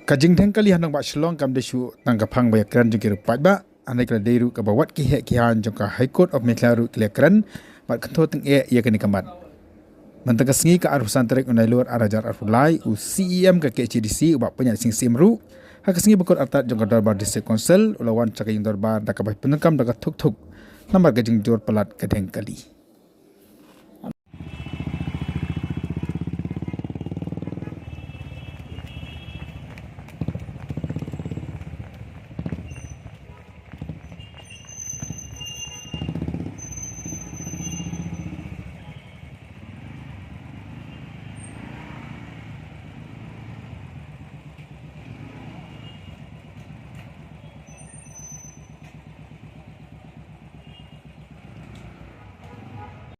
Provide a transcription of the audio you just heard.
Kajing tengkali hanang bak shlong kam desu tangkapang bayakran jengki rupat ba anai kala deru ka bawat ki hek ki han jengka High Court of Meklaru kelekran bat kanto teng ia kini kamat. Mentang sengi ka arusan terek unai luar arajar arfulai u CEM ka KCDC ubak penyak sing simru hak sengi bekot artat jengka darbar district council ulawan cakay darbar dakabai penengkam dakat tuk-tuk nambar kajing jor pelat kadeng kali.